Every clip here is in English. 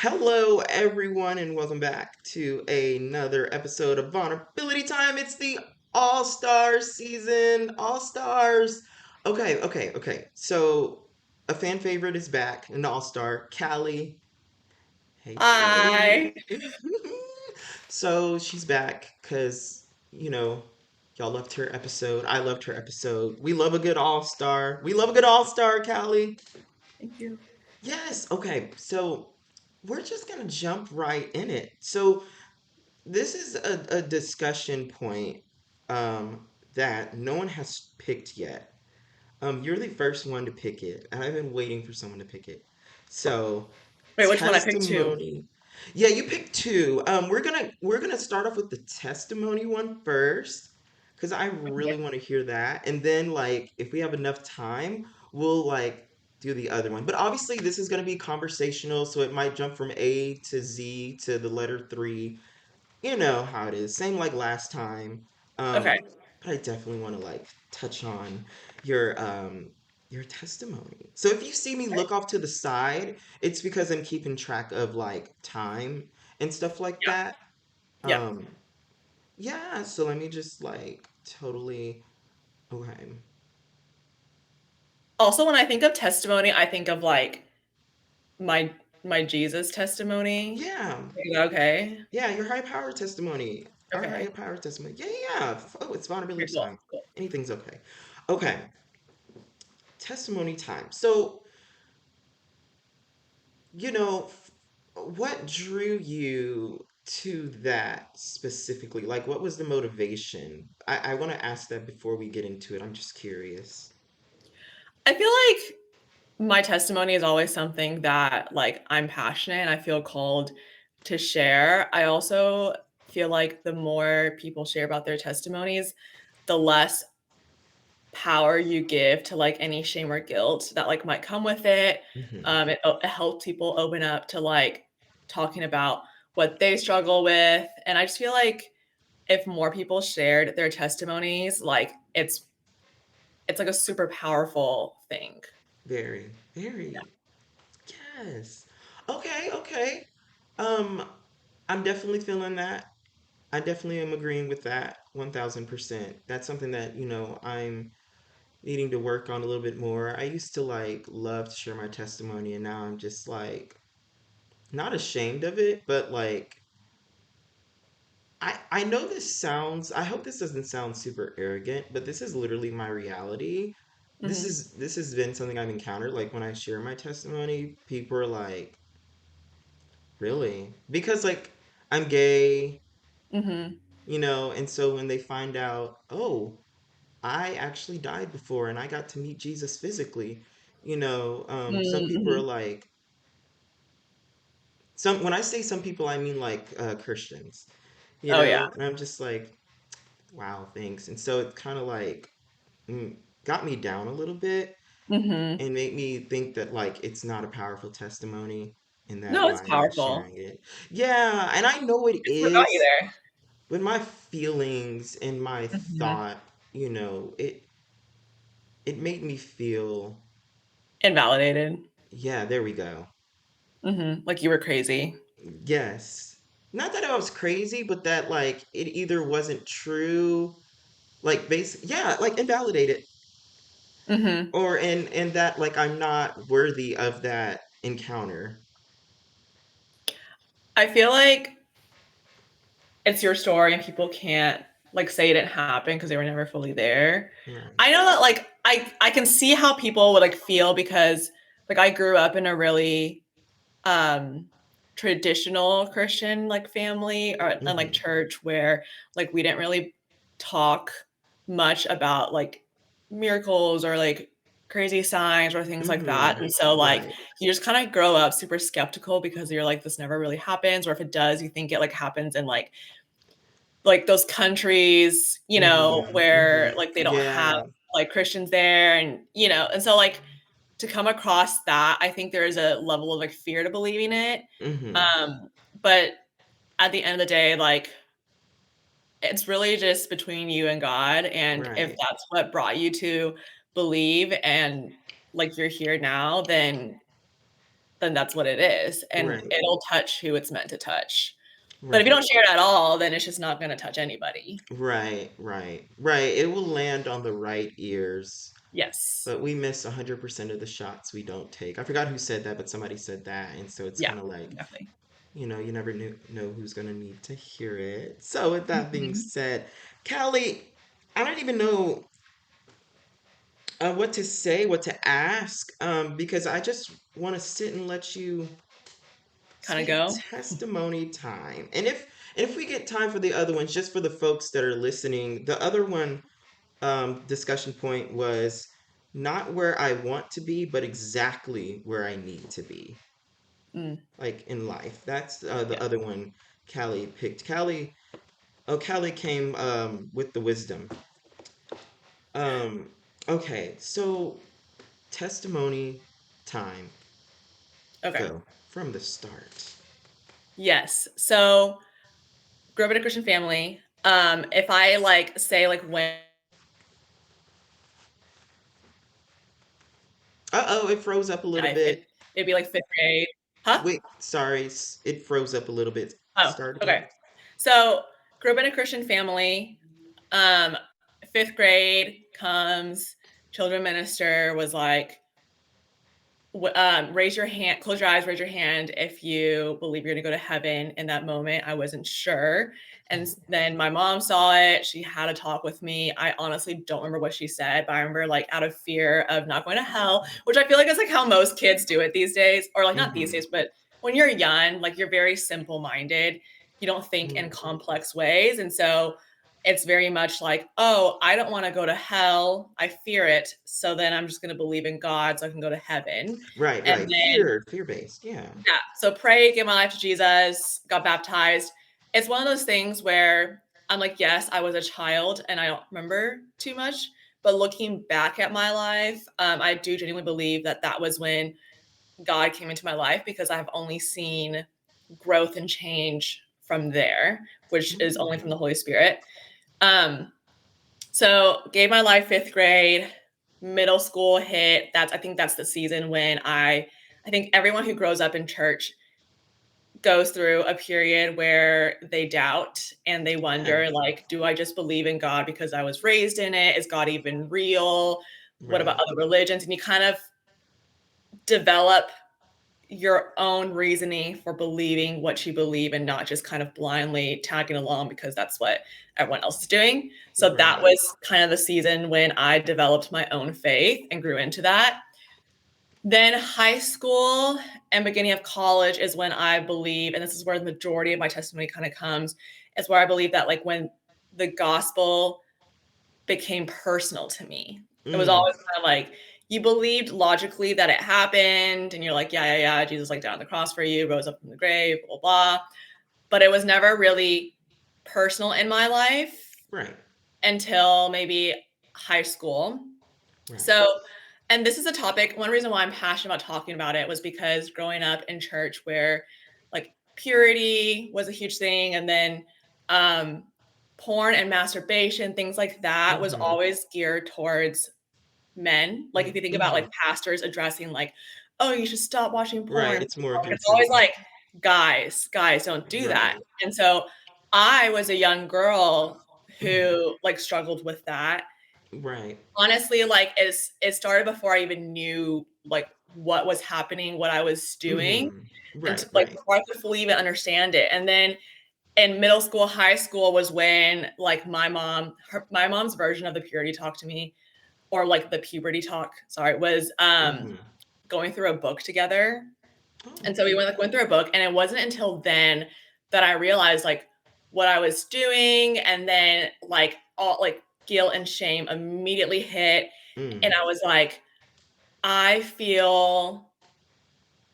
Hello, everyone, and welcome back to another episode of Vulnerability Time. It's the All Stars season. All Stars. Okay. So, a fan favorite is back, an All Star, Cali. Hey, Cali. I So, she's back because, y'all loved her episode. I loved her episode. We love a good All Star. We love a good All Star, Cali. Thank you. Yes. Okay. So we're just gonna jump right in it. So this is a discussion point that no one has picked yet. You're the first one to pick it, and I've been waiting for someone to pick it. So Wait, which one? I picked two. testimony. Yeah, you picked two. We're gonna start off with the testimony one first, because I really Okay. want to hear that, and then like if we have enough time, we'll like do the other one. But obviously, this is gonna be conversational, so it might jump from A to Z to the letter three. You know how it is. Same like last time. Okay. But I definitely want to like touch on your your testimony. So if you see me Okay. look off to the side, it's because I'm keeping track of like time and stuff like Yeah. that. Yeah. Um yeah, so let me just like totally okay. Also, when I think of testimony, I think of like my my Jesus testimony. Yeah. Is that okay? Yeah, your high power testimony. Our high Okay. power testimony. Yeah. Oh, it's Okay, vulnerability cool. time. Cool. Anything's okay. Okay. Okay. Testimony time. So what drew you to that specifically? Like, what was the motivation? I want to ask that before we get into it. I'm just curious. I feel like my testimony is always something that like I'm passionate and I feel called to share. I also feel like the more people share about their testimonies, the less power you give to like any shame or guilt that like might come with it. Hmm. It helps people open up to like talking about what they struggle with, and I just feel like if more people shared their testimonies, like it's like a super powerful thing. Very, Yeah. very. Yes. Okay. Um, I'm definitely feeling that. I definitely am agreeing with that 1000%. That's something that, I'm needing to work on a little bit more. I used to like love to share my testimony, and now I'm just like not ashamed of it, but like I know this sounds, I hope this doesn't sound super arrogant, but this is literally my reality. Hmm. This has been something I've encountered. Like when I share my testimony, people are like, "Really?" Because like I'm gay, Hmm. and so when they find out, "Oh, I actually died before and I got to meet Jesus physically," some people are Hmm. like, some when I say some people, I mean like Christians, Oh yeah. and I'm just like, wow, thanks. And so it kind of like mm, got me down a little bit Hmm. and made me think that like it's not a powerful testimony and that No, it's why am I powerful. sharing it? Yeah, and I know it It's what got you is, there. but my feelings and my Hmm. thought, it made me feel, Invalidated. yeah, there we go. Like you were crazy. Yes. Not that I was crazy, but that like it either wasn't true, like yeah, like invalidated, Hmm. or and that like I'm not worthy of that encounter. I feel like it's your story and people can't like say it didn't happen because they were never fully there. Right. I know that like I can see how people would like feel because like I grew up in a really um traditional Christian like family or and like Hmm. church where like we didn't really talk much about like miracles or like crazy signs or things like that. Hmm. And so like Right. you just kind of grow up super skeptical because you're like this never really happens, or if it does, you think it like happens in like those countries, Hmm. where Hmm. like they don't have Yeah. like Christians there, and and so like to come across that, I think there is a level of like fear to believing it. Hmm. But at the end of the day, like it's really just between you and God. And if Right. that's what brought you to believe and like you're here now, then then that's what it is, and Right. it'll touch who it's meant to touch. But if you Right. don't share it at all, then it's just not gonna touch anybody. Right. Right. Right. It will land on the right ears. Yes. But we miss 100% of the shots we don't take. I forgot who said that, but somebody said that. And so it's Yeah, kind of like, exactly. you never know who's going to need to hear it. So, with that being Mhm. said, Callie, I don't even know what to say, what to ask, because I just want to sit and let you Kinda speak go? testimony time. And if we get time for the other ones, just for the folks that are listening, the other one discussion point was not where I want to be, but exactly where I need to be, Mm, like in life. That's the yeah, other one Callie picked. Callie came with the wisdom. Um, okay, so testimony time. okay. Go from the start. Yes. So, grew up in a Christian family. If I, like, say, like, when Uh-oh, it froze up a little I bit. it'd be, like, 5th grade. Huh? Wait, sorry, it froze up a little bit. Oh, Start again. okay. So, grew up in a Christian family. Um, 5th grade comes, children minister was like, raise your hand, close your eyes, raise your hand if you believe you're gonna go to heaven. In that moment, I wasn't sure. And Oh, then my mom saw it. She had a talk with me. I honestly don't remember what she said, but I remember, like, out of fear of not going to hell, which I feel like is like how most kids do it these days, or like not these mm-hmm. days, but when you're young, like you're very simple minded. You don't think in Mm, complex ways. And so it's very much like, oh, I don't want to go to hell. I fear it. So then I'm just going to believe in God so I can go to heaven. right, And right. then, Fear based. Yeah. yeah, so pray, give my life to Jesus, got baptized. It's one of those things where I'm like, yes, I was a child and I don't remember too much. But looking back at my life, I do genuinely believe that that was when God came into my life because I've only seen growth and change from there, which is only from Mm, the Holy Spirit. Um, so gave my life 5th grade, middle school hit. I think that's the season when I think everyone who grows up in church goes through a period where they doubt and they yeah. wonder, like, do I just believe in God because I was raised in it? Is God even real? What about Right. other religions? And you kind of develop your own reasoning for believing what you believe and not just kind of blindly tagging along because that's what everyone else is doing. So that Right. was kind of the season when I developed my own faith and grew into that. Then high school and beginning of college is when I believe, and this is where the majority of my testimony kind of comes, is where I believe that like when the gospel became personal to me. It was Mm, always kind of like you believed logically that it happened, and you're like, yeah, yeah, yeah, Jesus like died on the cross for you, rose up from the grave, blah, blah, blah. But it was never really personal in my life right. until maybe high school. Right. So, and this is a topic, one reason why I'm passionate about talking about it was because growing up in church where like purity was a huge thing, and then um, porn and masturbation, things like that, was Mm-hmm. always geared towards men. Like if you think about Mm-hmm. like pastors addressing like, oh, you should stop watching Right. porn. It's more It's always consistent. like, guys, don't do that. Right. And so I was a young girl who like struggled with that. Right. Honestly, like it started before I even knew like what was happening, what I was doing, Mm-hmm. and Right. like Right. before I could fully even understand it. And then in middle school, high school was when like my mom's version of the purity talk to me, or like the puberty talk, sorry, was Mm-hmm. going through a book together. Oh. And so we went through a book, and it wasn't until then that I realized like what I was doing, and then like all like guilt and shame immediately hit, and Mm. I was like, I feel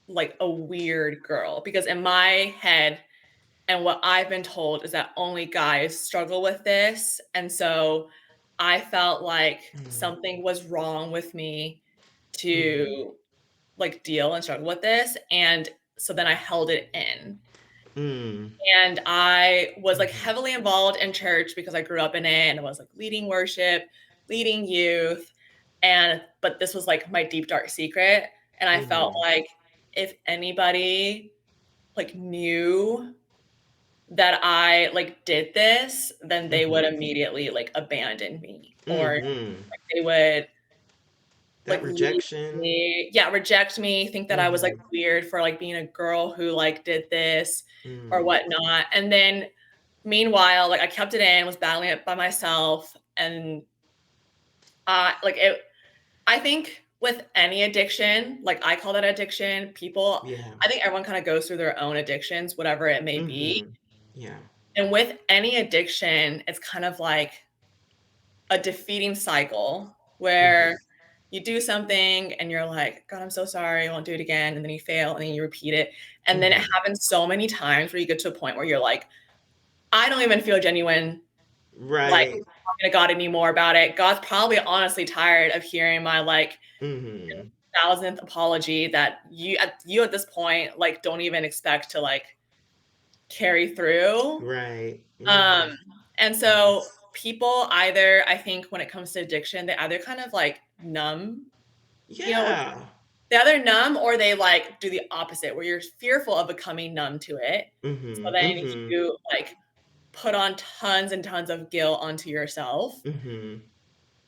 like a weird girl because in my head and what I've been told is that only guys struggle with this. And so I felt like Mm. something was wrong with me Mm. to like deal and struggle with this. And so then I held it in. Mm. And I was like Mm-hmm. heavily involved in church because I grew up in it and I was like leading worship, leading youth. And but this was like my deep dark secret. And I felt Mm-hmm. like if anybody like knew that I like did this, then they would Mm-hmm. immediately like abandon me, or Mm-hmm. they would That like leave rejection. me, yeah, reject me, think that I was like Mm-hmm. weird for like being a girl who like did this or Mm. whatnot. And then meanwhile, like I kept it in, was battling it by myself, and like it. I think with any addiction, like I call that addiction, people, Yeah. I think everyone kind of goes through their own addictions, whatever it may be. Mm-hmm. Yeah. And with any addiction, it's kind of like a defeating cycle Mm-hmm. where you do something and you're like, God, I'm so sorry, I won't do it again. And then you fail and then you repeat it. And then it Mm-hmm. happens so many times where you get to a point where you're like, I don't even feel genuine, like Right. talking to God anymore about it. God's probably honestly tired of hearing my like Mm-hmm. thousandth apology that you at this point like don't even expect to like carry through. Right. Mm-hmm. Um, and so Yes. people either, I think when it comes to addiction, they either kind of like numb, you know, Yeah. they either numb or they like do the opposite where you're fearful of becoming numb to it. So Mm-hmm. then Mm-hmm. you like put on tons and tons of guilt onto yourself Mm-hmm.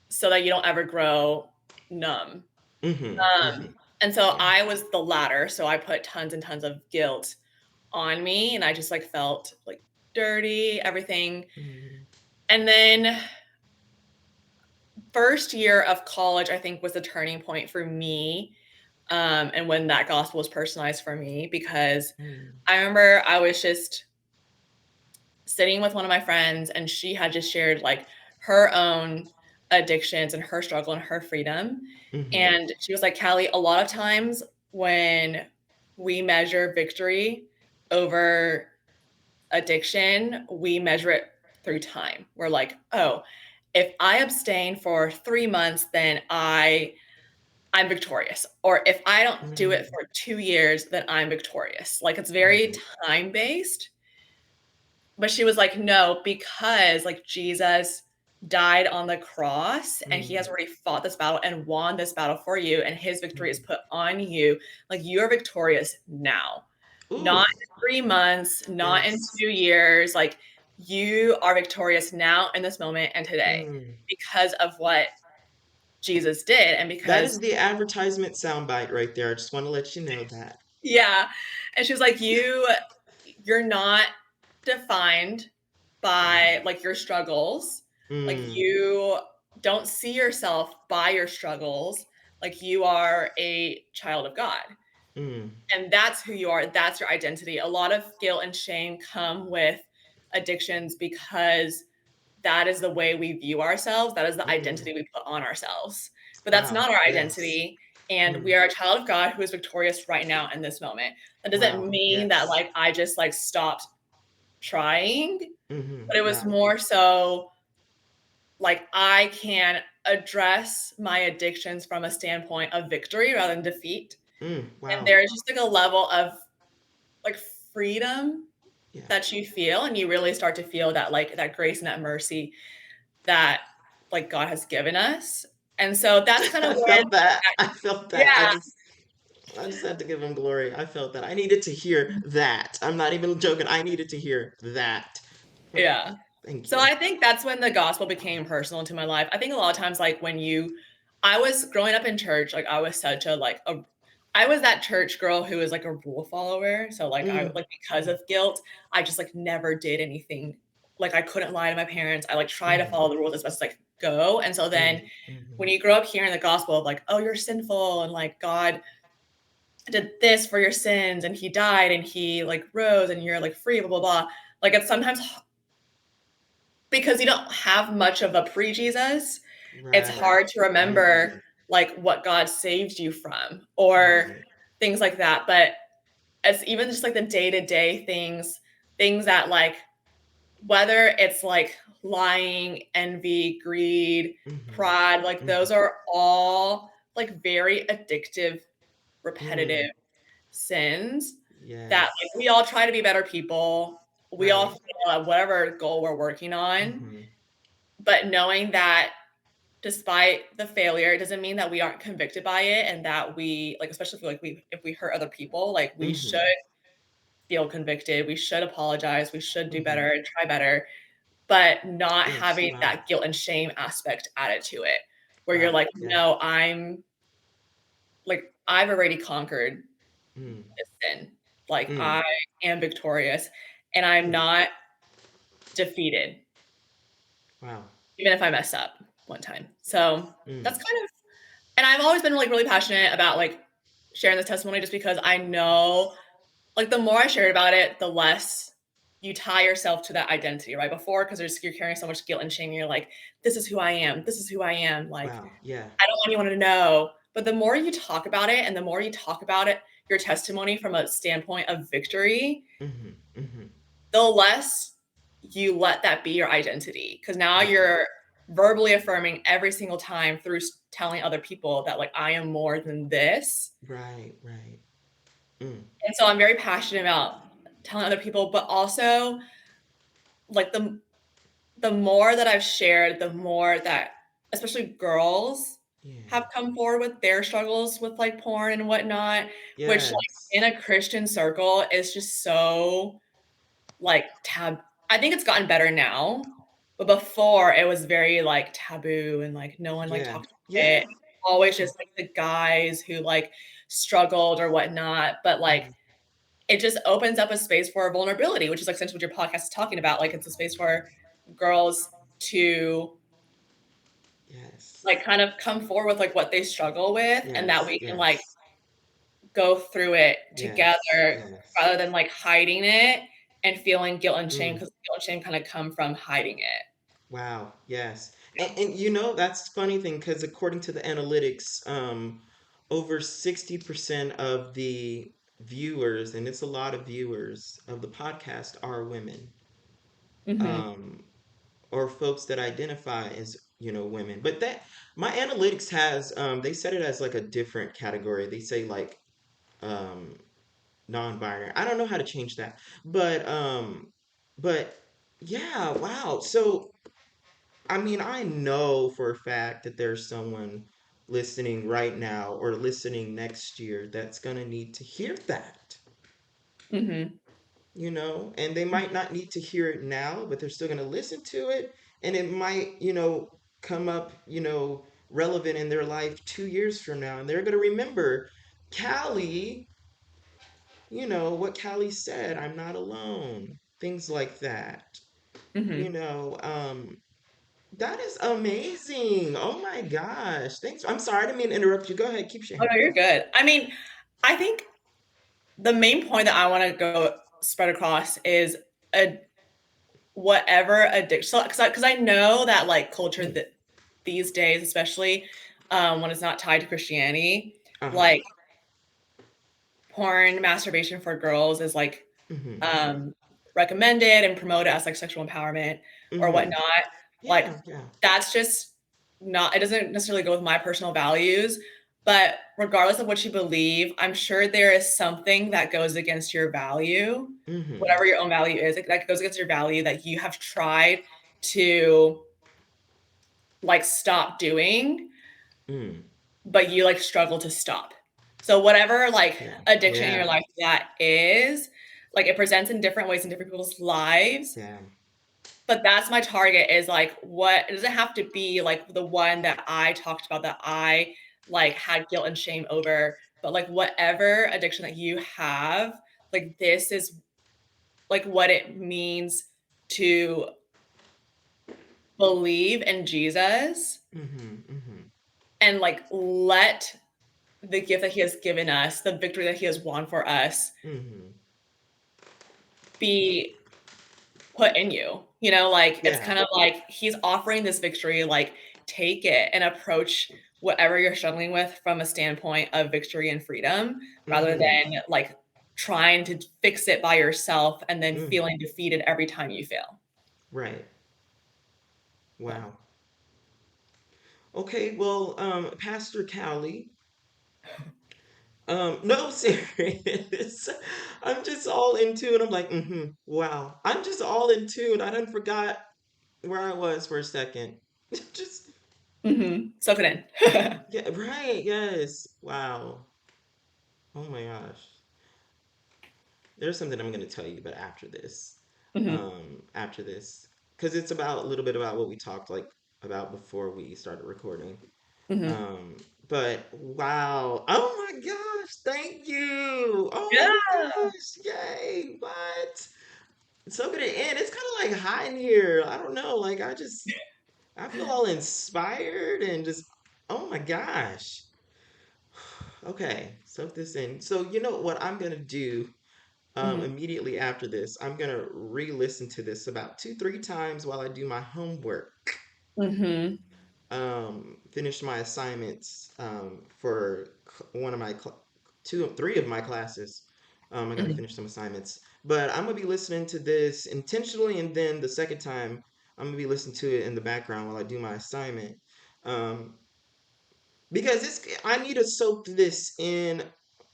so that you don't ever grow numb. Mm-hmm. Mm-hmm. And so Yeah. I was the latter. So I put tons and tons of guilt on me and I just like felt like dirty, everything. Mm-hmm. And then first year of college, I think, was the turning point for me. And when that gospel was personalized for me, because Mm-hmm. I remember I was just sitting with one of my friends and she had just shared like her own addictions and her struggle and her freedom. Mm-hmm. And she was like, Callie, a lot of times when we measure victory over addiction, we measure it through time. We're like, oh, if I abstain for 3 months, then I'm victorious. Or if I don't do it Mm-hmm. for 2 years, then I'm victorious. Like it's very Right. time based. But she was like, no, because like Jesus died on the cross and he has Mm-hmm. already fought this battle and won this battle for you, and his victory is Mm-hmm. put on you. Like you are victorious now, Ooh. not in 3 months, not in Yes. 2 years. Like you are victorious now in this moment and today Mm. because of what Jesus did. And That because, is the advertisement soundbite right there. I just want to let you know that. yeah. And she was like, you're not defined by like your struggles. Like Mm. you don't see yourself by your struggles. Like you are a child of God. Mm. And that's who you are. That's your identity. A lot of guilt and shame come with addictions because that is the way we view ourselves. That is the Mm. identity we put on ourselves. But that's Wow. not our Yes. identity. And Mm. we are a child of God who is victorious right now in this moment. That doesn't Wow. mean that Yes. like I just like stopped trying, Mm-hmm. but it was Yeah. more so like I can address my addictions from a standpoint of victory rather than defeat. Mm. And Wow. there's just like a level of like freedom Yeah. that you feel, and you really start to feel that like that grace and that mercy that like God has given us. And so that's kind of I where, felt that. I felt that. yeah, I just had to give him glory. I felt that. I needed to hear that. I'm not even joking. I needed to hear that. yeah. Thank So you. I think that's when the gospel became personal into my life. I think a lot of times, like when I was growing up in church, like I was such a I was that church girl who was like a rule follower. So like I Mm. like because Mm. of guilt, I just like never did anything. Like I couldn't lie to my parents. I like try to Mm. follow the rules as best as I could go. And so then Mm. Mm. when you grow up hearing the gospel of like, oh, you're sinful and like God did this for your sins and he died and he like rose and you're like free, blah, blah, blah. Like it's sometimes because you don't have much of a pre-Jesus, it's Right. hard to Mm. remember like what God saved you from or Right. things like that. But it's even just like the day-to-day things that like whether it's like lying, envy, greed, Mm-hmm. pride, like those Mm-hmm. are all like very addictive, repetitive Mm. sins that like Yes. we all try to be better people. We all Right. fail at whatever goal we're working on. Mm-hmm. But knowing that despite the failure, it doesn't mean that we aren't convicted by it and that we like, especially if we hurt other people, like we should Mm-hmm. feel convicted. We should apologize. We should do Mm-hmm. better and try better, but not Yes. having Wow. that guilt and shame aspect added to it, where you're Wow. like, Yeah. no, I've already conquered Mm. this sin. Like Mm. I am victorious and I'm Mm. not defeated, Wow. even if I mess up one time. So Mm. that's kind of, and I've always been like really passionate about like sharing this testimony just because I know like the more I shared about it, the less you tie yourself to that identity, right? Before, because you're carrying so much guilt and shame, you're like, this is who I am. This is who I am. Like, Wow. Yeah. I don't want anyone to know. But the more you talk about it and the more you talk about it, your testimony from a standpoint of victory, Mm-hmm. Mm-hmm. the less you let that be your identity. Because now Right. you're verbally affirming every single time through telling other people that, like, I am more than this. Right. Right. Mm. And so I'm very passionate about telling other people, but also like the more that I've shared, the more that especially girls Yeah. have come forward with their struggles with like porn and whatnot, which like Yes. in a Christian circle is just so like I think it's gotten better now, but before it was very like taboo and like no one like Yeah. talked about Yeah. it. Always Yeah. just like the guys who like struggled or whatnot. But like Mm. it just opens up a space for vulnerability, which is like essentially what your podcast is talking about. Like it's a space for girls to Yes. like kind of come forward with like what they struggle with and that Yes. we can like Yes. go through it Yes. together Yes. rather than like hiding it and feeling guilt and shame Mm. because guilt and shame kind of come from hiding it. Wow. Yes. Yeah. And you know, that's the funny thing because according to the analytics, over 60% of the viewers, and it's a lot of viewers of the podcast, are women. Mhm. Um, or folks that identify as, women. But that my analytics has they set it as like a different category. They say like um non-binary. I don't know how to change that. But yeah, wow. So I mean, I know for a fact that there's someone listening right now or listening next year that's going to need to hear that, Mhm. and they might not need to hear it now, but they're still going to listen to it. And it might, come up, relevant in their life 2 years from now. And they're going to remember Callie, what Callie said, I'm not alone, things like that, you Mhm. know. That is amazing. Oh my gosh. Thanks. I'm sorry, I didn't mean to interrupt you. Go ahead, keep Oh sharing. no, you're good. I mean, I think the main point that I want to go spread across is a whatever addiction because I know that like culture Mm. that these days especially when it's not tied to Christianity, Uh-huh. like porn masturbation for girls is like Mm-hmm. um recommended and promoted as like sexual empowerment or Mm-hmm. whatnot. Like Yeah, yeah. that's just not, it doesn't necessarily go with my personal values, but regardless of what you believe, I'm sure there is something that goes against your value, Mm-hmm. whatever your own value is, that goes against your value that you have tried to like stop doing, Mm. but you like struggle to stop. So whatever like Yeah. addiction in your Yeah. life that is, like it presents in different ways in different people's lives. Yeah. But that's my target is like what it doesn't have to be like the one that I talked about that I like had guilt and shame over, but like whatever addiction that you have, like this is like what it means to believe in Jesus Mm-hmm. Mm-hmm. and like let the gift that he has given us, the victory that he has won for us, Mm-hmm. be put in you. You know, like it's Yeah. kind of like he's offering this victory, like take it and approach whatever you're struggling with from a standpoint of victory and freedom rather Mm-hmm. than like trying to fix it by yourself and then Mm. feeling defeated every time you fail. Right. So, Wow. Okay, well, Pastor Callie, no, serious. I'm just all in tune. I'm like, mm-hmm, wow. I'm just all in tune. I done forgot where I was for a second. Just Soak it in. Yeah, right. Yes. Wow. Oh my gosh. There's something I'm going to tell you, but after this, Mhm, after this, because it's about a little bit about what we talked like about before we started recording. mhm. Um, but wow. Oh my gosh. Thank you. Oh my Yeah. gosh. Yay. What? So good at end. It's kind of like hot in here. I don't know. Like I feel all inspired and just, oh my gosh. Okay, soak this in. So you know what I'm gonna do Mhm, immediately after this? I'm gonna re-listen to this about two, three times while I do my homework. mhm, Finish my assignments for one of my two, three of my classes. I got to mhm. finish some assignments, but I'm gonna be listening to this intentionally, and then the second time I'm gonna be listening to it in the background while I do my assignment, um, because I need to soak this in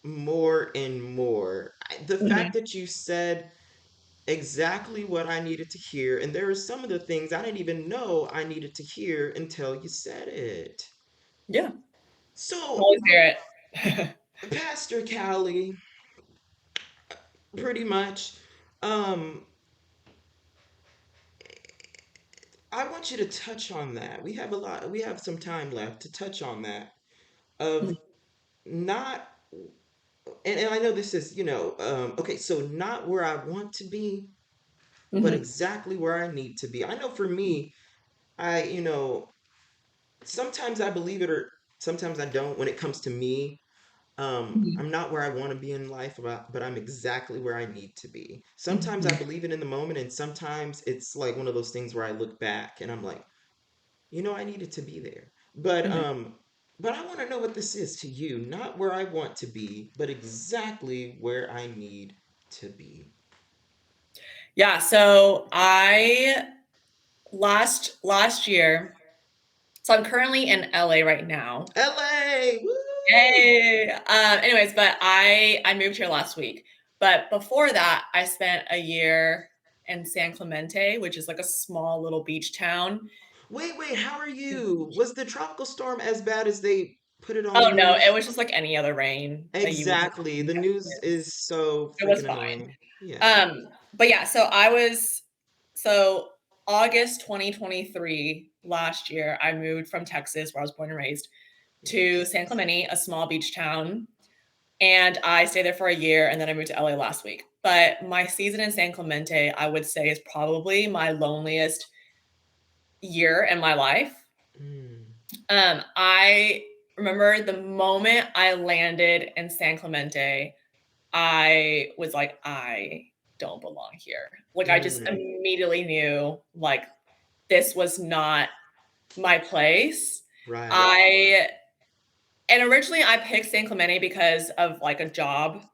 more and more. The fact Mhm. that you said exactly what I needed to hear, and there are some of the things I didn't even know I needed to hear until you said it. Yeah, So, always hear it. Pastor Cali, pretty much, um, I want you to touch on that. We have some time left to touch on that of Mhm, not, and I know this is, okay, so not where I want to be, but mhm, exactly where I need to be. I know for me, sometimes I believe it or sometimes I don't when it comes to me. mhm, I'm not where I want to be in life, but I'm exactly where I need to be. Sometimes I mhm, believe it in the moment, and sometimes it's like one of those things where I look back and I'm like, I needed to be there. But mhm. I want to know what this is to you, not where I want to be, but exactly where I need to be. Yeah, so I last year, so I'm currently in LA right now. LA, woo! Yay! Anyways, but I moved here last week. But before that, I spent a year in San Clemente, which is like a small little beach town. Wait, how are you? Was the tropical storm as bad as they put it on the Oh no, it news? was just like any other rain that you would Exactly. in The news Texas. is so It was freaking fine. annoying. Yeah. But yeah, so August 2023 last year, I moved from Texas, where I was born and raised, to Yes. San Clemente, a small beach town. And I stayed there for a year and then I moved to LA last week. But my season in San Clemente, I would say, is probably my loneliest year in my life. Mm, I remember the moment I landed in San Clemente, I was like, I don't belong here. Like, I just mm, immediately knew, like, this was not my place. right. I, and originally I picked San Clemente because of like a job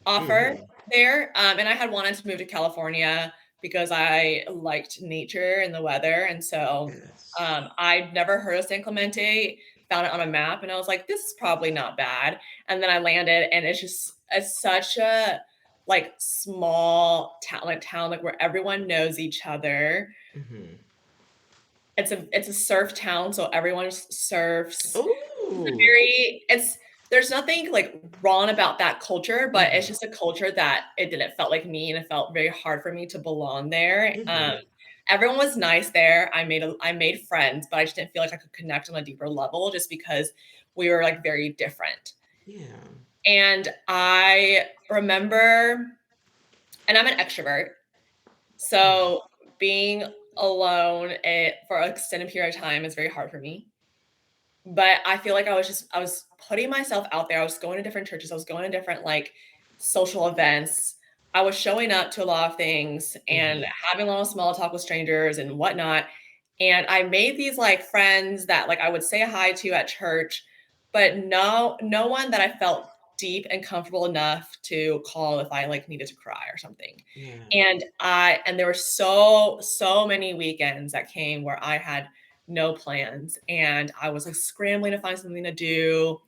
offer Mm-hmm. there. And I had wanted to move to California because I liked nature and the weather. And so Yes. I'd never heard of San Clemente, found it on a map, and I was like, this is probably not bad. And then I landed, and it's such a like small town, like where everyone knows each other. Mm-hmm. It's a surf town, so everyone surfs. Oh. It's there's nothing like wrong about that culture, but it's Mm-hmm. just a culture that it felt like me, and it felt very hard for me to belong there. Mm-hmm. Everyone was nice there. I made friends, but I just didn't feel like I could connect on a deeper level just because we were like very different. Yeah. And I remember, and I'm an extrovert, Mm. so being alone for an extended period of time is very hard for me. But I feel like I was putting myself out there. I was going to different churches. I was going to different like social events. I was showing up to a lot of things and Mm-hmm. having a lot of small talk with strangers and whatnot. And I made these like friends that like I would say hi to at church, but no one that I felt deep and comfortable enough to call if I like needed to cry or something. Yeah. And there were so many weekends that came where I had no plans and I was like scrambling to find something to do.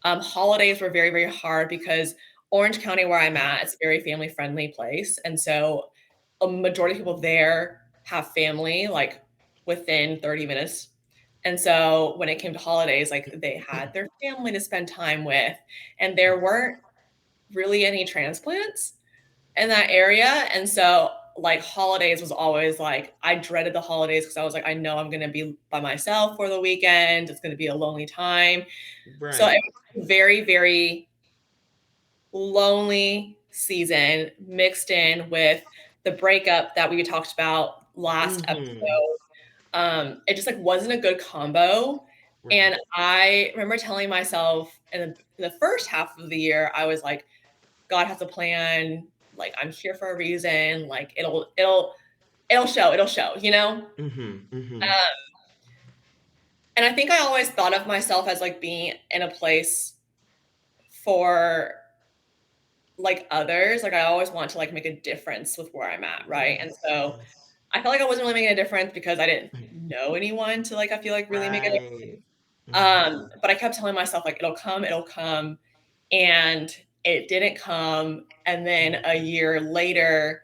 Holidays were very, very hard because Orange County, where I'm at, it's a very family friendly place. And so a majority of people there have family like within 30 minutes. And so when it came to holidays, like they had their family to spend time with, and there weren't really any transplants in that area. And so like holidays was always like I dreaded the holidays because I was like, I know I'm gonna be by myself for the weekend. It's gonna be a lonely time. So it Right. was very, very lonely season mixed in with the breakup that we talked about last Mm-hmm. episode. It just like wasn't a good combo. Right. And I remember telling myself in the first half of the year, I was like, God has a plan. Like I'm here for a reason. Like it'll show, you know? Mm-hmm. Mm-hmm. Uh, and I think I always thought of myself as like being in a place for like others. Like I always want to like make a difference with where I'm at, right? And Yes. so Yes. I felt like I wasn't really making a difference because I didn't know anyone to like I feel like really make a difference. Right. Mm-hmm. But I kept telling myself like it'll come, and it didn't come. And then a year later,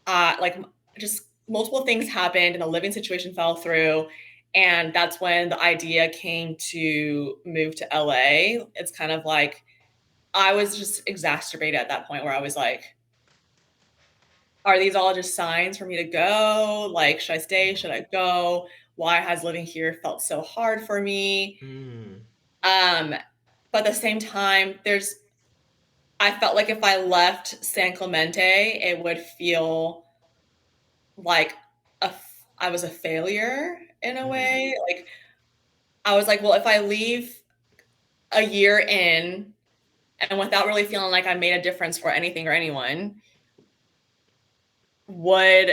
like just multiple things happened, and a living situation fell through. And that's when the idea came to move to LA. It's kind of like I was just exacerbated at that point where I was like, are these all just signs for me to go? Like, should I stay? Should I go? Why has living here felt so hard for me? Mm. Um, but at the same time, I felt like if I left San Clemente, it would feel like I was a failure in a Mm. way. Like, I was like, well, if I leave a year in and without really feeling like I made a difference for anything or anyone, would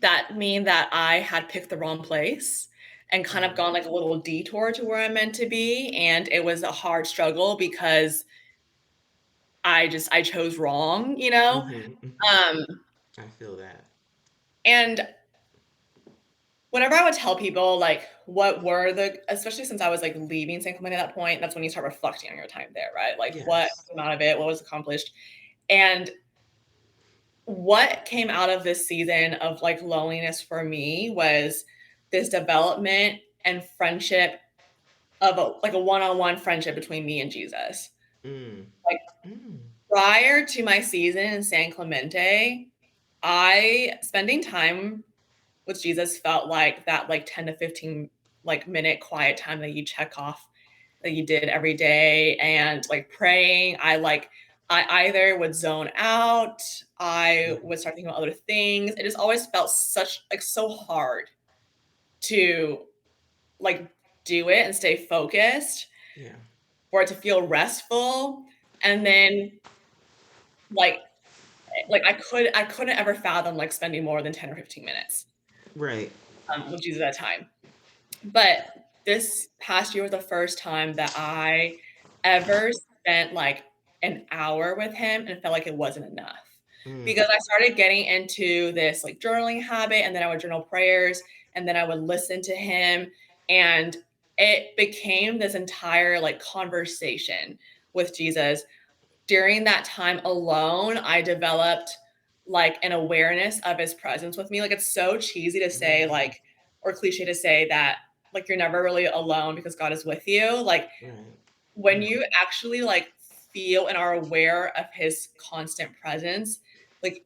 that mean that I had picked the wrong place and kind of Mm. gone like a little detour to where I'm meant to be? And it was a hard struggle because I chose wrong, you know? Mm-hmm. Mm-hmm. Um, I feel that. and whenever I would tell people like what were especially since I was like leaving San Clemente at that point, that's when you start reflecting on your time there, right? Like what Yes. came out of it, what was accomplished. And what came out of this season of like loneliness for me was this development and friendship of like a one-on-one friendship between me and Jesus. Mm. Like Mm. prior to my season in San Clemente, I spending time with Jesus felt like that like 10 to 15 like minute quiet time that you check off that you did every day. And like praying, I either would zone out, I Mm. would start thinking about other things. It just always felt such like so hard to like do it and stay focused, Yeah. for it to feel restful. And then like I couldn't ever fathom like spending more than 10 or 15 minutes Right. with Jesus at a time. But this past year was the first time that I ever spent like an hour with him and felt like it wasn't enough. Mm. Because I started getting into this like journaling habit, and then I would journal prayers, and then I would listen to him, and it became this entire like conversation with Jesus. During that time alone, I developed like an awareness of his presence with me. Like it's so cheesy to say Mm. like or cliche to say that like you're never really alone because God is with you. Like Right. when Mm. you actually like feel and are aware of his constant presence, like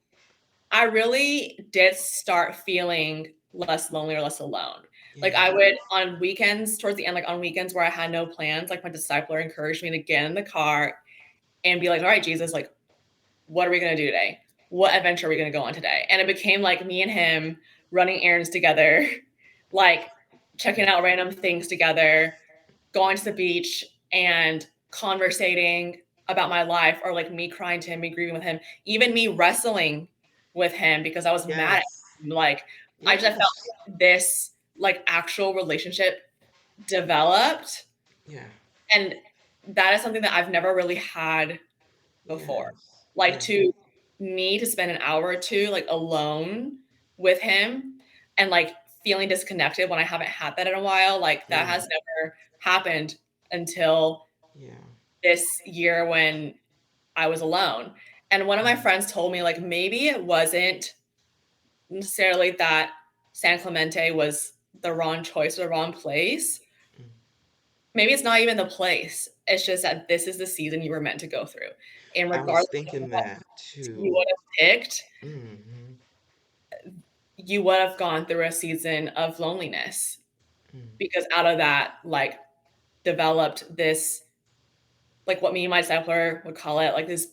I really did start feeling less lonely or less alone. Like Yeah. I would on weekends, towards the end, like on weekends where I had no plans, like my discipler encouraged me to get in the car and be like, all right, Jesus, like what are we going to do today? What adventure are we going to go on today? And it became like me and him running errands together, like checking out random things together, going to the beach and conversating about my life, or like me crying to him, me grieving with him, even me wrestling with him because I was mad at Yes. him. Like I just felt Yes. like this like actual relationship developed. Yeah. And that is something that I've never really had before. Yes. Like Yes. to me to spend an hour or two like alone with him and like feeling disconnected when I haven't had that in a while, like that Yeah. has never happened until Yeah. this year when I was alone. And one of my Mm. friends told me like maybe it wasn't necessarily that San Clemente was the wrong choice or the wrong place, Mm. maybe it's not even the place. It's just that this is the season you were meant to go through. And I was regardless of thinking what that you too. would have picked, Mm-hmm. you would have gone through a season of loneliness Mm. because out of that, like, developed this, like what me and my discipler would call it, like this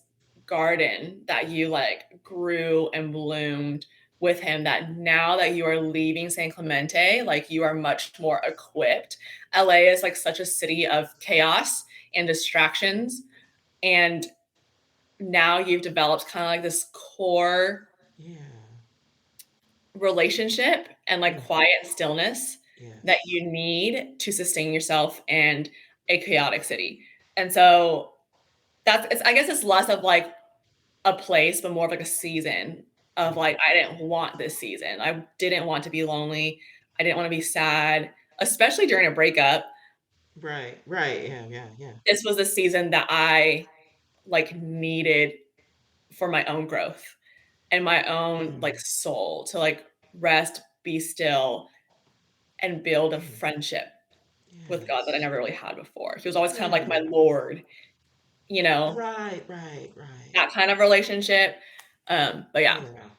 garden that you like grew and bloomed with him, that now that you are leaving San Clemente, like you are much more equipped. LA is like such a city of chaos and distractions. And now you've developed kind of like this core Yeah. relationship and like Yeah. quiet stillness that Yes. you need to sustain yourself in a chaotic city. And so that's it's, I guess it's less of like a place, but more of like a season of Mm. like, I didn't want this season. I didn't want to be lonely. I didn't want to be sad, especially during a breakup. Right. Right. Yeah. Yeah. Yeah. This was a season that I like needed for my own growth and my own like Mm. soul to like rest, be still, and build a Mm. friendship with God that I Yes. never really had before. He was always kind of like Yeah. my Lord, you know, Right. Right. Right. that kind of relationship. But yeah. Yeah.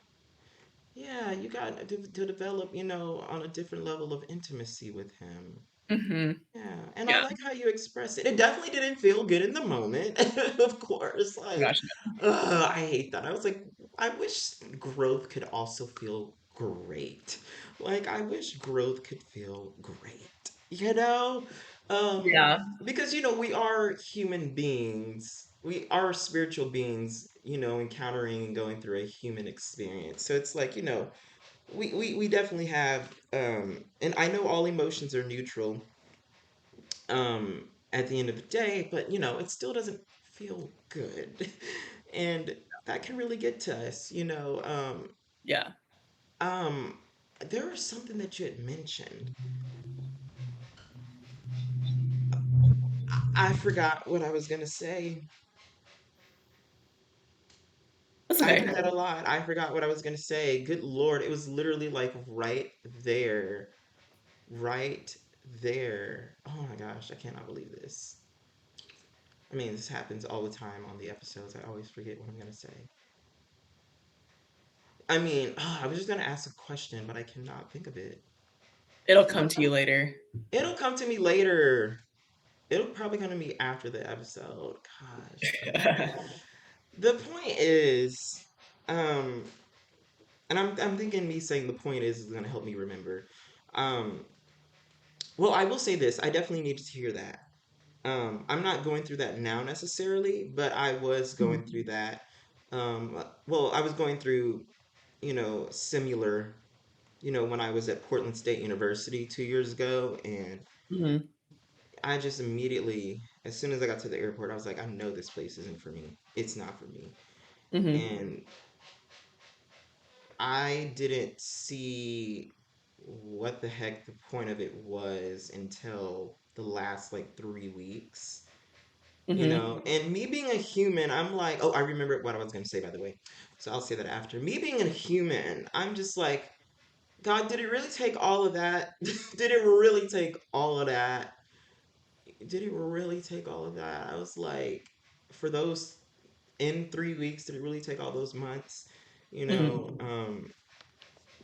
Yeah. You got to develop, on a different level of intimacy with him. Mhm. Yeah, and I Yeah. like how you express it. It definitely didn't feel good in the moment, of course. Oh Like, gosh. I hate that. I was like, I wish growth could also feel great. Like, I wish growth could feel great, you know? Um, Yeah. because, we are human beings. We are spiritual beings, encountering and going through a human experience. So it's like, we definitely have, and I know all emotions are neutral at the end of the day, but it still doesn't feel good. And that can really get to us, Yeah. Um, there was something that you had mentioned. I forgot what I was gonna say. That's I okay. do that a lot. I forgot what I was gonna say. Good Lord, it was literally like right there. Right there. Oh my gosh, I cannot believe this. I mean, this happens all the time on the episodes. I always forget what I'm gonna say. I mean, I was just gonna ask a question, but I cannot think of it. It'll come to you later. It'll come to me later. It'll probably come to me after the episode. Gosh, the point is, um, and I'm thinking me saying the point is gonna help me remember. Um, well, I will say this. I definitely needed to hear that. I'm not going through that now necessarily, but I was going through Mhm. that. Well, I was going through, similar, when I was at Portland State University 2 years ago, and Mhm. I just immediately, as soon as I got to the airport, I was like, I know this place isn't for me. It's not for me. Mhm. And I didn't see what the heck the point of it was until the last like 3 weeks. Mhm. And me being a human, I'm like, oh, I remember what I was going to say, by the way. So I'll say that after. Me being a human, I'm just like, God, did it really take all of that? Did it really take all of that? Did it really take all of that? I was like, for those in 3 weeks, did it really take all those months? You know, Mhm. um,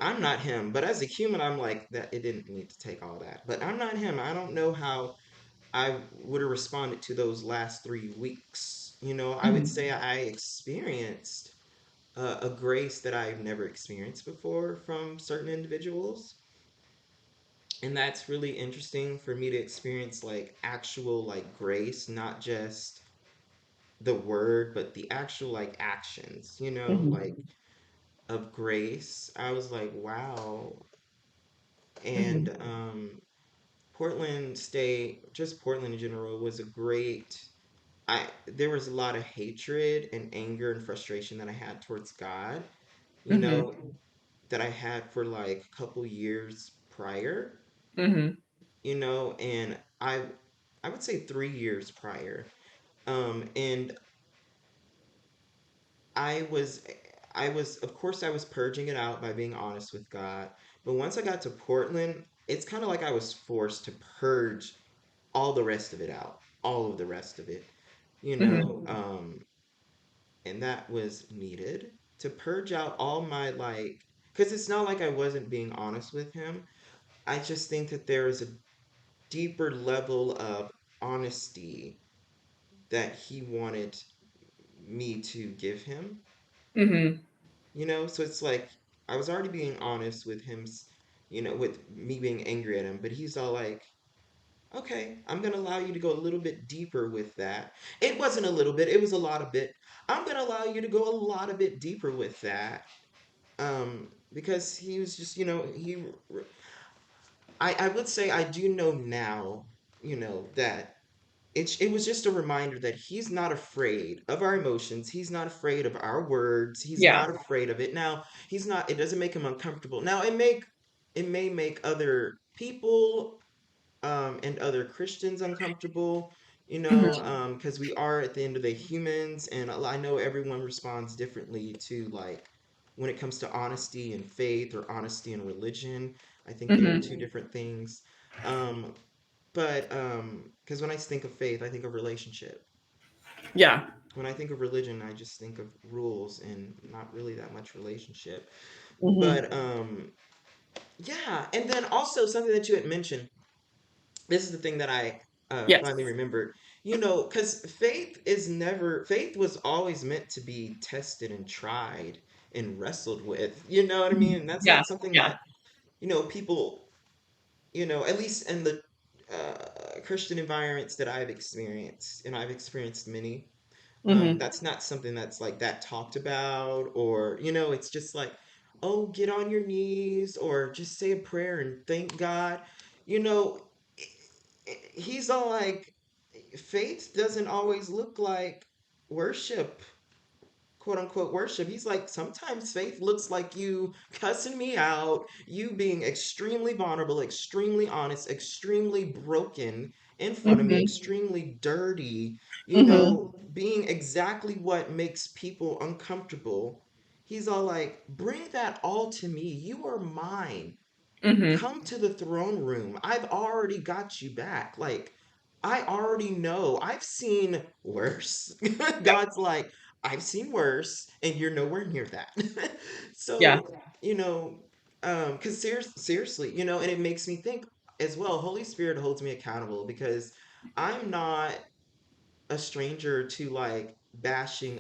I'm not him, but as a human, I'm like that. It didn't need to take all that, but I'm not him. I don't know how I would have responded to those last 3 weeks. I would Mhm. say I experienced a grace that I've never experienced before from certain individuals. And that's really interesting for me to experience like actual like grace, not just the word, but the actual like actions, like Mhm. of grace. I was like, wow. And Mhm. Portland State, just Portland in general, was a great. I there was a lot of hatred and anger and frustration that I had towards God, you Mhm. know, that I had for like a couple years prior, Mhm. and I would say 3 years prior. And I was of course I was purging it out by being honest with God. But once I got to Portland, it's kind of like I was forced to purge all the rest of it out, all of the rest of it, you know, Mhm. and that was needed to purge out all my like, because it's not like I wasn't being honest with him. I just think that there is a deeper level of honesty that he wanted me to give him, Mhm. you know? So it's like I was already being honest with him, you know, with me being angry at him, but he's all like, okay, I'm going to allow you to go a little bit deeper with that. It wasn't a little bit, it was a lot of bit. I'm going to allow you to go a lot of bit deeper with that. Because he was just, you know, I would say I do know now, you know, that it was just a reminder that he's not afraid of our emotions. He's not afraid of our words. He's Yeah. not afraid of it. Now, he's not, it doesn't make him uncomfortable. Now, it may make other people and other Christians uncomfortable, you know, Mhm. because we are at the end of the day humans, and I know everyone responds differently to like when it comes to honesty and faith or honesty and religion. I think they are two Mhm. different things. Um, but because when I think of faith, I think of relationship. Yeah. When I think of religion, I just think of rules and not really that much relationship. But Mhm. yeah, and then also something that you had mentioned, this is the thing that I finally Yes. remembered. You know, because faith was always meant to be tested and tried and wrestled with. You know what I mean? Mhm. And that's Yeah. not something Yeah. that, you know, people, you know, at least in the Christian environments that I've experienced, and I've experienced many, Mhm. that's not something that's like that talked about, or, you know, it's just like, oh, get on your knees or just say a prayer and thank God. You know, he's all like, faith doesn't always look like worship, quote unquote worship. He's like, sometimes faith looks like you cussing me out, you being extremely vulnerable, extremely honest, extremely broken in front of me, Mhm. extremely dirty, you Mhm. know, being exactly what makes people uncomfortable. He's all like, bring that all to me. You are mine. Mhm. Come to the throne room. I've already got you back. Like, I already know. I've seen worse. Yeah. God's like, I've seen worse, and you're nowhere near that. Yeah. So, you know, because seriously, you know, and it makes me think as well. Holy Spirit holds me accountable because I'm not a stranger to like bashing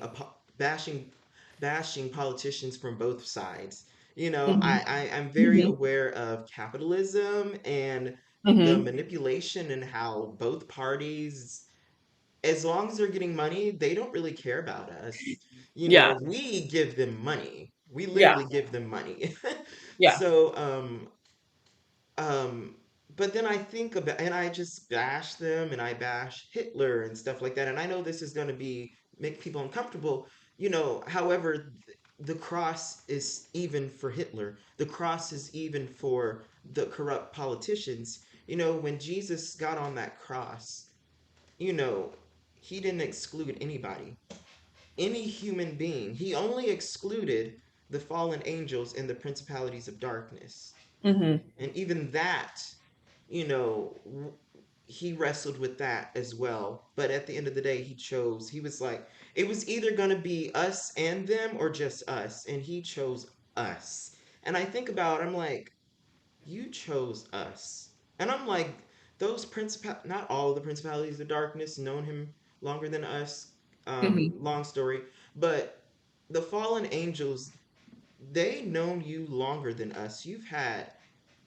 politicians from both sides. You know, Mhm. I'm very Mhm. aware of capitalism and the Mhm. manipulation and how both parties, as long as they're getting money, they don't really care about us. You Yeah. know, we give them money. We Yeah. literally give them money. Yeah. So, um, but then I think about, and I just bash them and I bash Hitler and stuff like that. And I know this is going to be make people uncomfortable, you know. However, the cross is even for Hitler. The cross is even for the corrupt politicians. You know, when Jesus got on that cross, you know, he didn't exclude anybody, any human being. He only excluded the fallen angels and the principalities of darkness. Mhm. And even that, you know, he wrestled with that as well. But at the end of the day, he chose, he was like, it was either going to be us and them or just us. And he chose us. And I think about, I'm like, you chose us. And I'm like, those not all the principalities of darkness known him longer than us. Mhm. Long story. But the fallen angels, they known you longer than us. You've had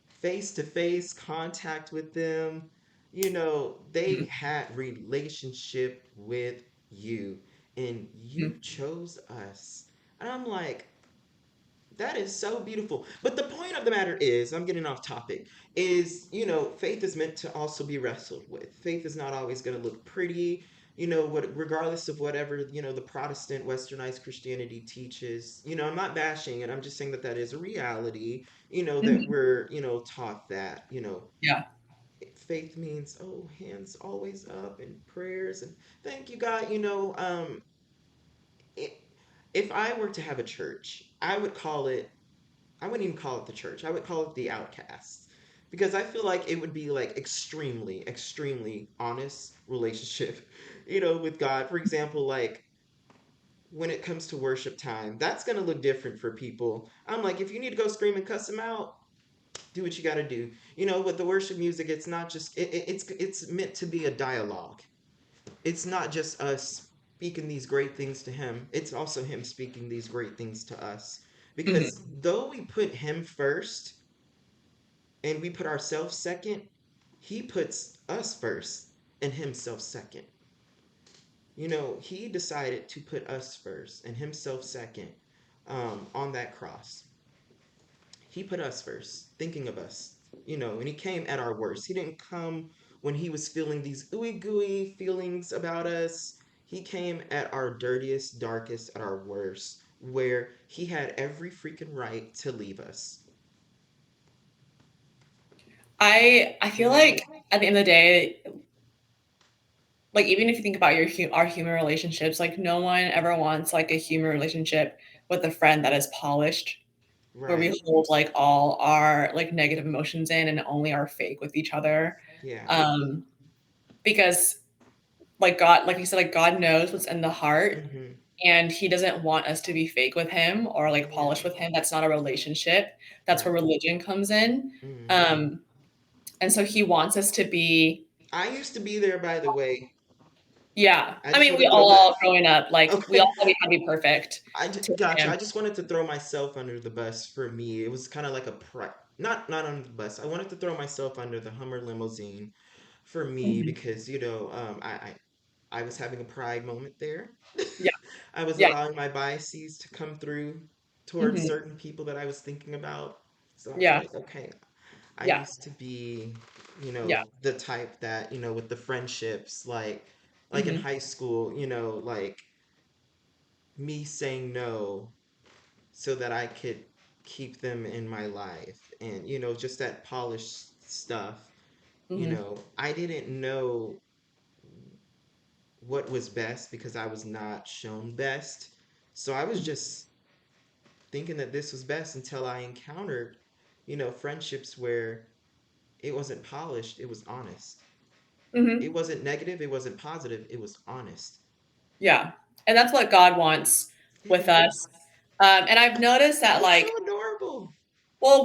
face to face contact with them. You know, they Mhm. had relationship with you and you Mhm. chose us. And I'm like, that is so beautiful. But the point of the matter is, I'm getting off topic, is, you know, faith is meant to also be wrestled with. Faith is not always going to look pretty, you know, what, regardless of whatever, you know, the Protestant westernized Christianity teaches. You know, I'm not bashing it. I'm just saying that that is a reality, you know, that Mhm. we're, you know, taught that, you know, Yeah. faith means, oh, hands always up and prayers and thank you, God, you know, it, if I were to have a church, I wouldn't even call it the church. I would call it the outcasts because I feel like it would be like extremely honest relationship, with God. For example, like when it comes to worship time, that's gonna look different for people. I'm like, if you need to go scream and cuss them out, do what you got to do. With the worship music, it's not just it's meant to be a dialogue. It's not just us speaking these great things to him. It's also him speaking these great things to us. Because Mhm. though we put him first and we put ourselves second, he puts us first and himself second. He decided to put us first and himself second, on that cross. He put us first, thinking of us, and he came at our worst. He didn't come when he was feeling these ooey gooey feelings about us. He came at our dirtiest, darkest, at our worst, where he had every freaking right to leave us. I You feel know? like at the end of the day, like even if you think about our human relationships, like no one ever wants like a human relationship with a friend that is polished, where we Right. hold like all our like negative emotions in and only are fake with each other. Yeah. Um, because like God, like you said, like God knows what's in the heart, Mm-hmm. and He doesn't want us to be fake with Him or like Yeah. polished with Him. That's not a relationship. That's where Right. religion comes in. Mm-hmm. Um, and so He wants us to be, I used to be there, by the way. yeah. I I just mean, want we to throw that. all growing up, like we Okay. all thought we had to be perfect to Gotcha. Him. I just wanted to throw myself under the bus. For me, it was kind of like not under the bus. I wanted to throw myself under the Hummer limousine for me Mhm. because I was having a pride moment there. Yeah, I was yeah, allowing my biases to come through towards mhm, certain people that I was thinking about. So I was yeah, like, okay, I yeah, used to be, yeah, the type that, with the friendships, like in mhm, high school, like me saying no so that I could keep them in my life, and just that polished stuff. mhm, I didn't know what was best because I was not shown best. So I was mhm, just thinking that this was best until I encountered, friendships where it wasn't polished, it was honest. It mhm, wasn't negative, it wasn't positive, it was honest. yeah, and that's what God wants with Yeah. us. And I've noticed And that, it's so like, adorable. well,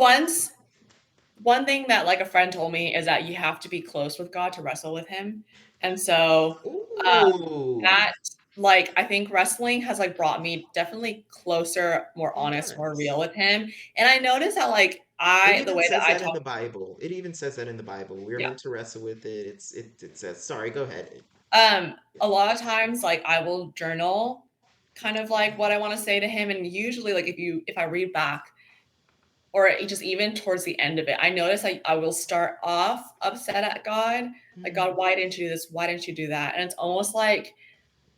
one thing that like a friend told me is that you have to be close with God to wrestle with Him, and so uh, Ooh. that like I think wrestling has like brought me definitely closer, more It honest, more real does. with Him, and I noticed that like It I the even way that says I that in talk, the Bible. It even says that in the Bible. We're yeah. meant to wrestle with it. It says, sorry, go ahead. Yeah. A lot of times, like I will journal, kind of like what I want to say to Him, and usually, like if I read back or just even towards the end of it, I notice I will start off upset at God, like, Hmm. God, why didn't you do this? Why didn't you do that? And it's almost like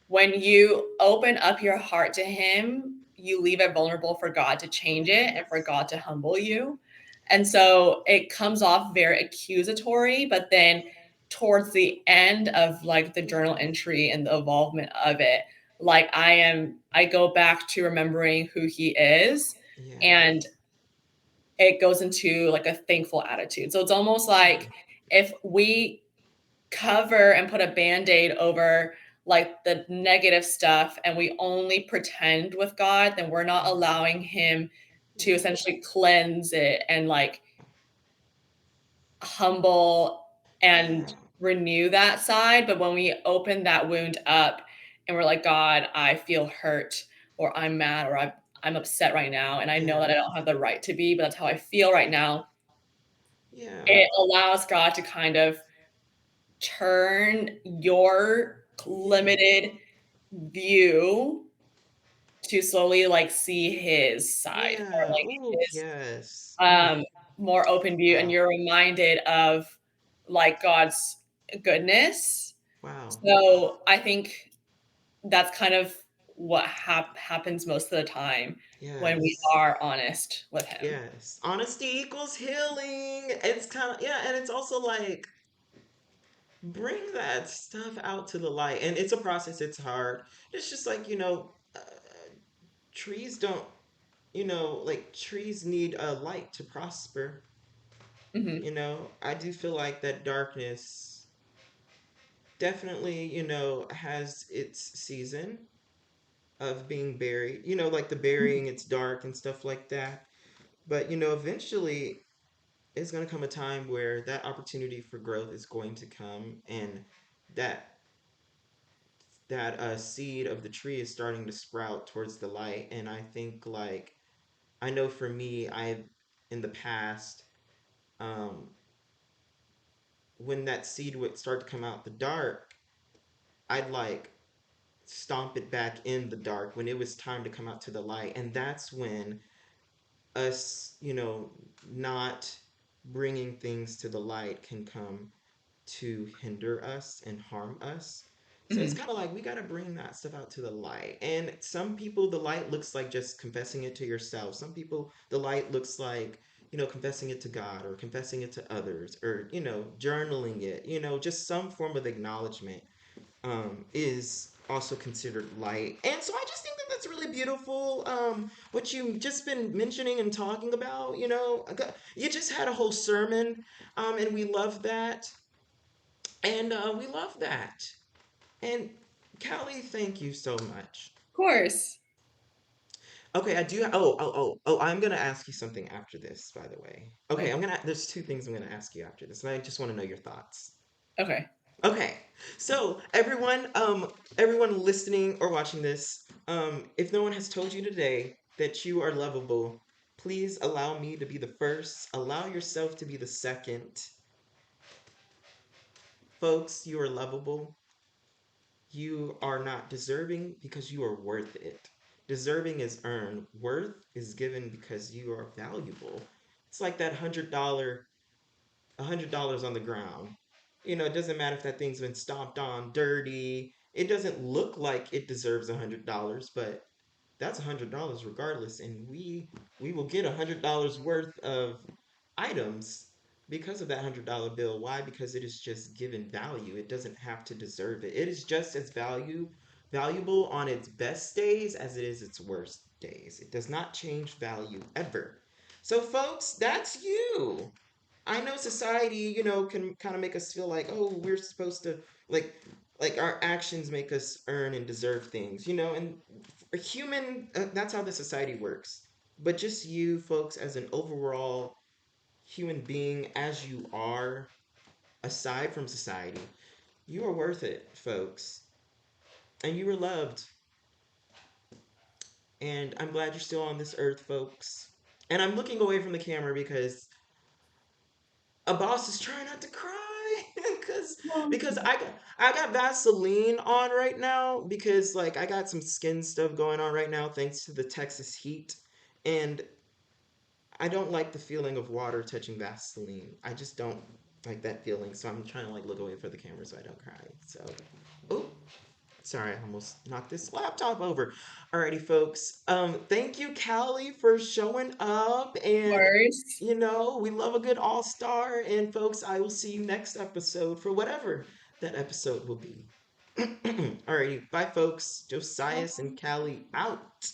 when you open up your heart to Him, you leave it vulnerable for God to change it and for Yes. God to humble you. And so it comes off very accusatory, but then towards the end of like the journal Yeah. entry and the involvement of it, like I go back to remembering who He is, Yeah. and it goes into like a thankful attitude. So it's almost Yeah. like if we cover and put a band-aid over like the negative stuff and we only pretend with God, then we're not Hmm. allowing Him to Yeah. essentially cleanse it and like humble and Yeah. renew that side. But when we open that wound up and we're like, God, I feel hurt, or I'm mad, or I'm upset right now, and I know Yeah. that I don't have the right to be, but that's how I feel right now. Yeah. It allows God to kind of turn your Yeah. limited view to slowly like see his side, or Yeah. like Oh, his yes. Mm. um more open view, and Wow. you're reminded of like God's goodness. Wow. So I think that's kind of what happens most of the time when we Yes. are honest with him. Yes. Honesty equals healing. It's kind of, yeah, and it's also like bring that stuff out to the light. And it's a process, it's hard. It's just like, trees don't, like trees need a light to prosper. Mhm. I do feel like that darkness definitely, has its season of being buried. Like the burying, it's dark and stuff like that. But, eventually it's going to come a time where that opportunity for growth is going to come, and that seed of the tree is starting to sprout towards the light. And I think, like, I know for me, I in the past, um, when that seed would start to come out the dark, I'd like stomp it back in the dark when it was time to come out to the light. And that's when us, not bringing things to the light can come to hinder us and harm us. So it's Mhm. kind of like we got to bring that stuff out to the light. And some people, the light looks like just confessing it to yourself. Some people, the light looks like, confessing it to God or confessing it to others or, journaling it, just some form of acknowledgement is also considered light. And so I just think that that's really beautiful. What you've just been mentioning and talking about, you just had a whole sermon, and we love that. And we love that. And Callie, thank you so much. Of course. Okay, I do. I'm gonna ask you something after this, by the way. Okay, Okay. There's two things I'm gonna ask you after this, and I just want to know your thoughts. Okay. Okay, so everyone listening or watching this, if no one has told you today that you are lovable, please allow me to be the first. Allow yourself to be the second. Folks, you are lovable. You are not deserving because you are worth it. Deserving is earned. Worth is given because you are valuable. It's like that $100 on the ground. It doesn't matter if that thing's been stomped on, dirty. It doesn't look like it deserves $100, but that's $100 regardless, and we will get $100 worth of items because of that $100 bill. Why? Because it is just given value. It doesn't have to deserve it. It is just as valuable on its best days as it is its worst days. It does not change value ever. So folks, that's you. I know society, can kind of make us feel like, oh, we're supposed to like our actions make us earn and deserve things, and a human, that's how the society works. But just you folks as an overall human being as you are, aside from society, you are worth it, folks. And you were loved. And I'm glad you're still on this earth, folks. And I'm looking away from the camera because a boss is trying not to cry because Well, I got Vaseline on right now because like I got some skin stuff going on right now thanks to the Texas heat, and I don't like the feeling of water touching Vaseline. I just don't like that feeling, so I'm trying to like look away for the camera so I don't cry. So, oh, sorry, I almost knocked this laptop over. Alrighty, folks. Thank you, Callie, for showing up. And, worse. we love a good all star. And, folks, I will see you next episode for whatever that episode will be. Alrighty, bye, folks. Josias and Callie out.